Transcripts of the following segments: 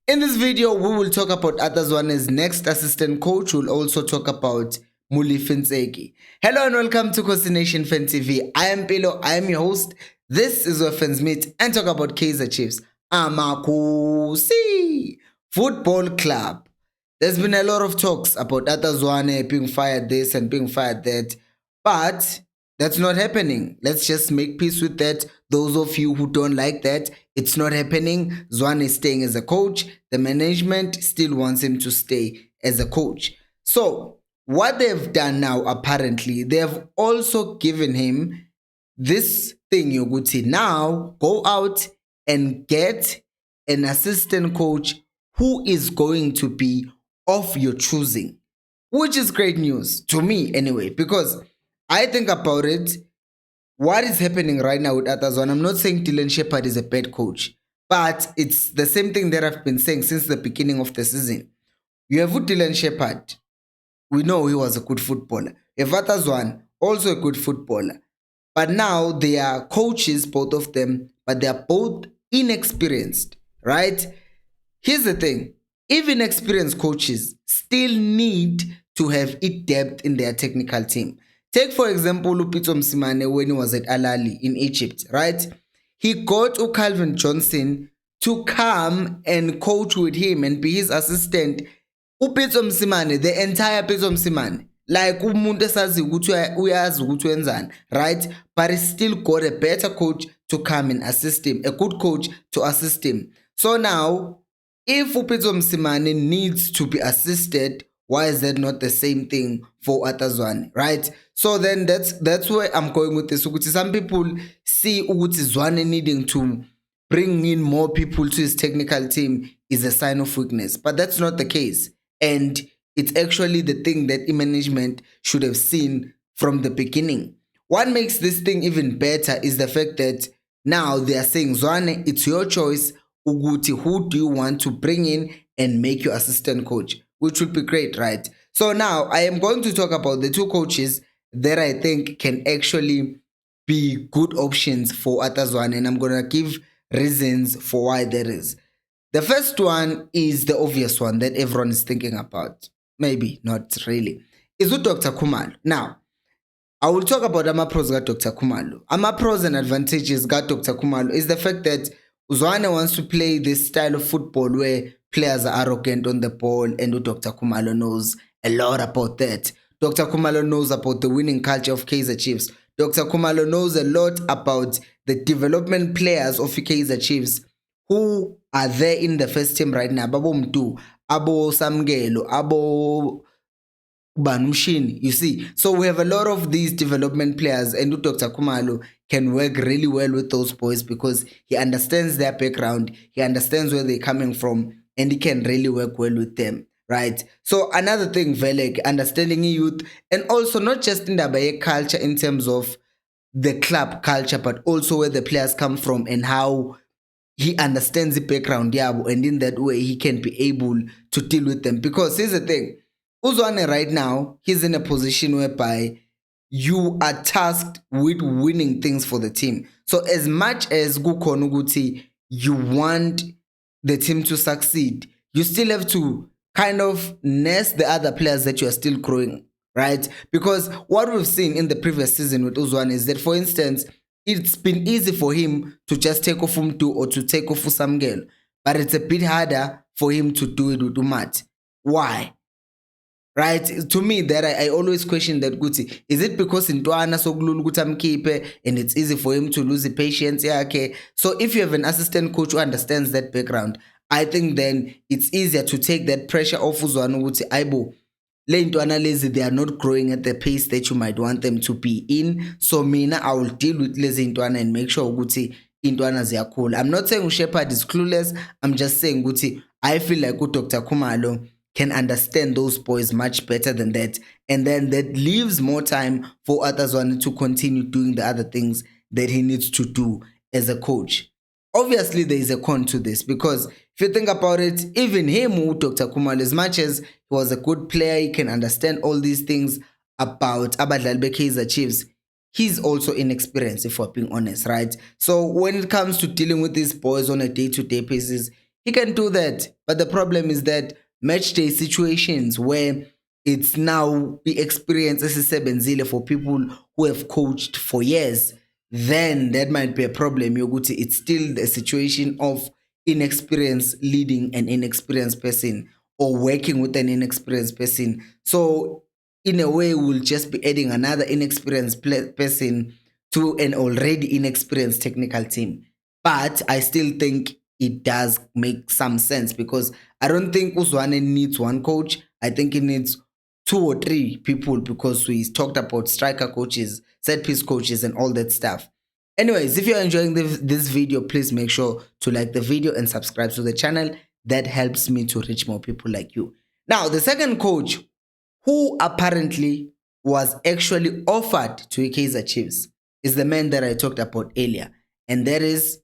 In this video, we will talk about ARTHUR ZWANE'S next assistant coach. We'll also talk about Muli Finseki. Hello and welcome to Khosi Nation Fan TV. I am Pilo, I am your host. This is where fans meet and talk about Kaizer Chiefs. Khosi Football Club. There's been a lot of talks about ARTHUR ZWANE being fired this and being fired that, but that's not happening. Let's just make peace with that. Those of you who don't like that, it's not happening. Zwane is staying as a coach. The management still wants him to stay as a coach. So what they've done now, apparently, they have also given him this thing, Yoguti. Now go out and get an assistant coach who is going to be of your choosing, which is great news to me anyway, because I think about it, what is happening right now with ARTHUR ZWANE, I'm not saying Dylan Shepard is a bad coach, but it's the same thing that I've been saying since the beginning of the season. You have Dylan Shepard, we know he was a good footballer. You have ARTHUR ZWANE, also a good footballer. But now they are coaches, both of them, but they are both inexperienced, right? Here's the thing, even experienced coaches still need to have depth in their technical team. Take, for example, Pietermaritzburg when he was at Al Ahly in Egypt, right? He got Calvin Johnson to come and coach with him and be his assistant. Pietermaritzburg, the entire Pietermaritzburg, like umuntu esazi ukuthi uyazi ukuthi wenzani, right? But he still got a better coach to come and assist him, a good coach to assist him. So now, if Pietermaritzburg needs to be assisted, why is that not the same thing for ARTHUR ZWANE, right? So then that's where I'm going with this. Some people see ZWANE needing to bring in more people to his technical team is a sign of weakness, but that's not the case. And it's actually the thing that management should have seen from the beginning. What makes this thing even better is the fact that now they are saying, ZWANE, it's your choice. Who do you want to bring in and make your assistant coach? Which would be great, right? So now I am going to talk about the two coaches that I think can actually be good options for ARTHUR ZWANE, and I'm going to give reasons for why that is. The first one is the obvious one that everyone is thinking about. Maybe not really. Is with Dr. Khumalo. Now, I will talk about pros got Dr. Khumalo. Pros and advantages got Dr. Khumalo is the fact that ZWANE wants to play this style of football where players are arrogant on the ball, and Dr. Khumalo knows a lot about that. Dr. Khumalo knows about the winning culture of Kaizer Chiefs. Dr. Khumalo knows a lot about the development players of Kaizer Chiefs who are there in the first team right now. Babo Mtu, Abo Samgelo, Abo Banushin, you see. So we have a lot of these development players, and Dr. Khumalo can work really well with those boys because he understands their background, he understands where they're coming from, and he can really work well with them, right? So another thing, Velek, understanding youth, and also not just in the culture in terms of the club culture, but also where the players come from and how he understands the background, yeah, and in that way he can be able to deal with them. Because here's the thing, ZWANE right now, he's in a position whereby you are tasked with winning things for the team. So as much as Gukonuguti, you want the team to succeed, you still have to kind of nurse the other players that you are still growing, right? Because what we've seen in the previous season with ZWANE is that, for instance, it's been easy for him to just take off Umtu or to take off Samgel, but it's a bit harder for him to do it with Umat. Why? Right? To me, that I always question that, Guti. Is it because Ntwana Soglulu Gutamkipe and it's easy for him to lose the patience? Yeah, okay. So if you have an assistant coach who understands that background, I think then it's easier to take that pressure off ZWANE Guti Aibo. Lazy, they are not growing at the pace that you might want them to be in. So mina, I will deal with Lazy Ntwana and make sure Guti Ntwana they are cool. I'm not saying Shepard is clueless. I'm just saying Guti, I feel like Dr. Khumalo can understand those boys much better than that. And then that leaves more time for ARTHUR ZWANE to continue doing the other things that he needs to do as a coach. Obviously, there is a con to this because if you think about it, even him, Dr. Khumalo, as much as he was a good player, he can understand all these things about Abadlalbe Kaizer Chiefs. He's also inexperienced, if we're being honest, right? So when it comes to dealing with these boys on a day-to-day basis, He can do that. But the problem is that match day situations where it's now the experience esisebenzile for people who have coached for years, then that might be a problem. Yoguti, it's still the situation of inexperienced leading an inexperienced person or working with an inexperienced person. So in a way, we'll just be adding another inexperienced person to an already inexperienced technical team. But I still think it does make some sense because I don't think Uzwane needs one coach. I think he needs 2 or 3 people because we talked about striker coaches, set piece coaches, and all that stuff. Anyways, if you're enjoying this video, please make sure to like the video and subscribe to the channel. That helps me to reach more people like you. Now, the second coach who apparently was actually offered to Kaizer Chiefs is the man that I talked about earlier, and that is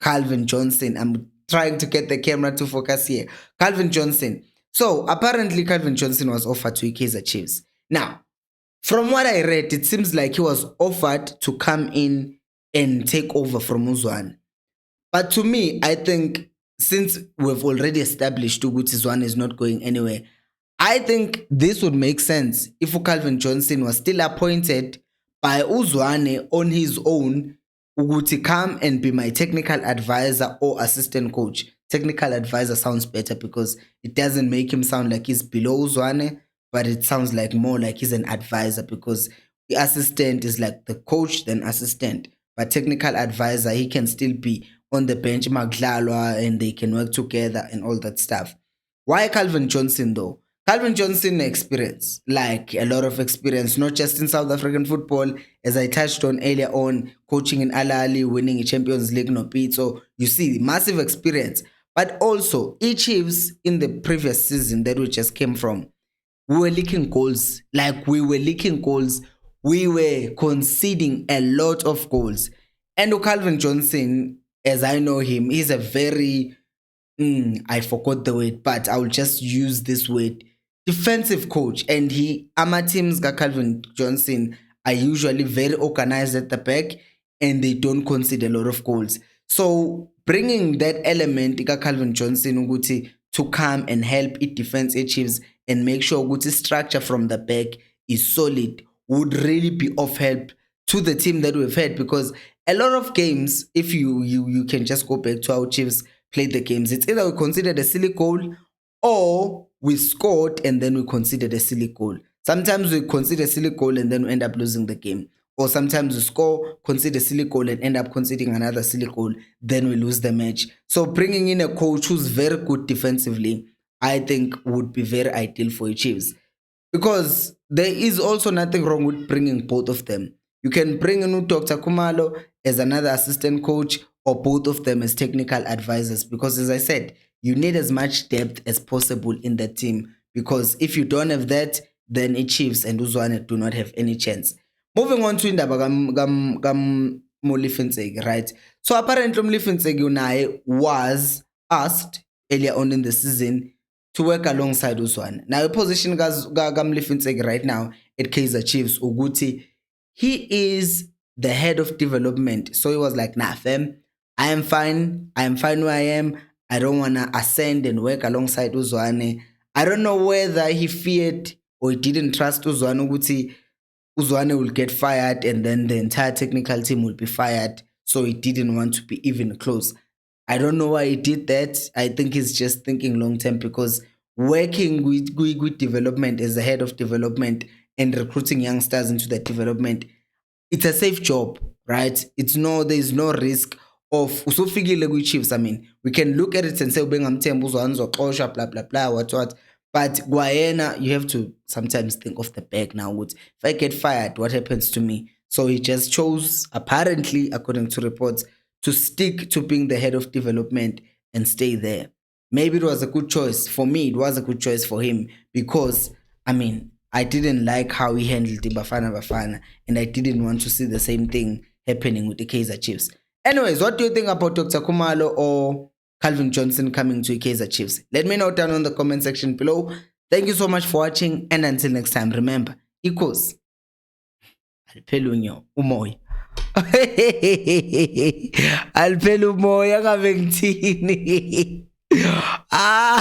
Calvin Johnson. I'm trying to get the camera to focus here. Calvin Johnson. So apparently Calvin Johnson was offered to Kaizer Chiefs. Now, from what I read, it seems like he was offered to come in and take over from Uzwane. But to me, I think since we've already established Uguti Zwane is not going anywhere, I think this would make sense if Calvin Johnson was still appointed by Uzwane on his own, Uguti come and be my technical advisor or assistant coach. Technical advisor sounds better because it doesn't make him sound like he's below Uzwane, but it sounds like more like he's an advisor because the assistant is like the coach then assistant. But technical advisor, he can still be on the bench, Maglalwa, and they can work together and all that stuff. Why Calvin Johnson though? Calvin Johnson experience, like a lot of experience, not just in South African football, as I touched on earlier on, coaching in Al Ahly, winning a Champions League, no beat. So you see, massive experience. But also, Chiefs in the previous season that we just came from, we were leaking goals. Like we were leaking goals. We were conceding a lot of goals. And Calvin Johnson, as I know him, he's a very, I forgot the word, but I'll just use this word, defensive coach. And our teams, Calvin Johnson, are usually very organized at the back and they don't concede a lot of goals. So bringing that element, Calvin Johnson, to come and help it defense Chiefs and make sure Guti structure from the back is solid would really be of help to the team that we've had, because a lot of games, if you can just go back to how Chiefs played the games, it's either we considered a silly goal or we scored and then we considered a silly goal. Sometimes we consider a silly goal and then we end up losing the game. Or sometimes we score, consider a silly goal and end up conceding another silly goal, then we lose the match. So bringing in a coach who's very good defensively, I think would be very ideal for Chiefs. Because there is also nothing wrong with bringing both of them. You can bring in Dr. Kumalo as another assistant coach or both of them as technical advisors. Because as I said, you need as much depth as possible in the team. Because if you don't have that, then Chiefs and Uzwane do not have any chance. Moving on to indaba Molifintsegi, right? So apparently Molifintsegi was asked earlier on in the season to work alongside Uzwane. Now, a position Molifintsegi right now at Kaizer Chiefs, Uguti, he is the head of development. So he was like, nah, fam, I am fine where I am. I don't want to ascend and work alongside Uzwane. I don't know whether he feared or he didn't trust Uzwane, Uguti, Uzwane will get fired and then the entire technical team will be fired. So he didn't want to be even close. I don't know why he did that. I think he's just thinking long term, because working with development as the head of development and recruiting youngsters into the development, it's a safe job, right? There's no risk of usufikile with Chiefs. I mean, we can look at it and say blah blah blah what. But Guayana, you have to sometimes think of the back now. If I get fired, what happens to me? So he just chose, apparently, according to reports, to stick to being the head of development and stay there. Maybe it was a good choice. For me, it was a good choice for him because, I mean, I didn't like how he handled the Bafana, and I didn't want to see the same thing happening with the Kaizer Chiefs. Anyways, what do you think about Dr. Kumalo or Calvin Johnson coming to Kaizer Chiefs? Let me know down in the comment section below. Thank you so much for watching, and until next time, remember, equals alphelunyo umoya. Alphela umoya kabe ngithini. Ah,